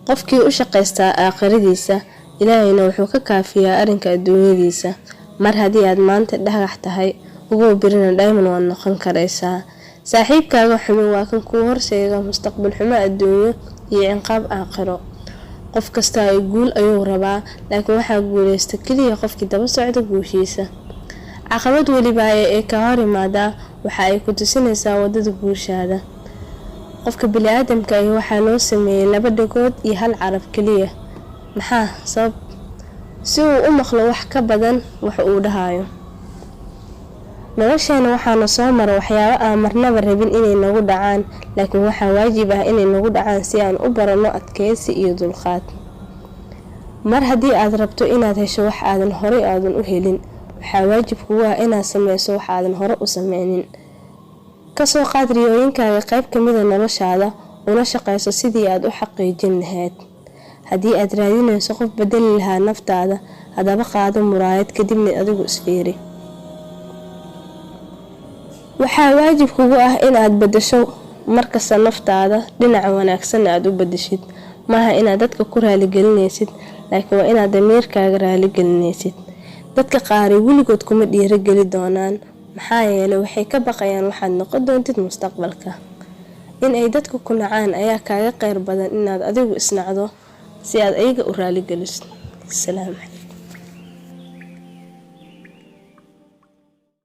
qofkii u shaqeystaa aakhiradiisa ilaahayna wuxuu ka kaafiyaa arrinka adduunyadiisa. mar haddii aad maanta dhagax tahay ugu birina diamond waa noqon karaysaa. saaxiibkaaga xumi waa kan kuu horseeda mustaqbal xumo adduunyo iyo ciqaab aakhiro. qof kasta ay guul ayuu rabaa, laakiin waxaa guuleysta kaliya qofkii daba socda guushiisa. caqabad waliba ee ka hor imaada waxa ay ku tusinaysaa wadada guushaada. qofka bini'aadamka ah waxaa loo sameeyay 2 dhagood iyo 1 carab kaliya. maxaa sabab? si uu u maqlo wax ka badan wax uu dhahayo. nolosheena waxaana soo mara waxyaabo aan marnaba rabin inay nagu dhacaan, laakiin waxaa waajib ah inay nagu dhacaan si aan u barano adkeysi iyo dulqaad. mar haddii aad rabto inaad hesho wax aadan horey u helin, waxaa waajib kugu ah inaad sameyso wax aadan hore u sameynin. kasoo qaad riyooyinkaaga qayb ka mid ah noloshaada una shaqeyso sidii aad u xaqiijin lahayd. haddii aad raadinayso qof bedeli lahaa naftaada, hadaba qaado muraayad kadibna adigu isfiiri. waxaa waajib kugu ah inaad bedesho markasta naftaada dhinaca wanaagsan aad u bedeshid. maaha inaad dadka ku raali gelinaysid, laakiin waa inaad damiirkaaga raali gelinaysid. dadka qaar weligood kuma dhiirigeli doonaan, maxaa yeelay waxay ka baqayaan waxaad noqon doontid mustaqbalka. in ay dadku ku nacaan ayaa kaaga qeyr badan inaad adigu isnacdo si aad ayaga u raali geliso. salaam.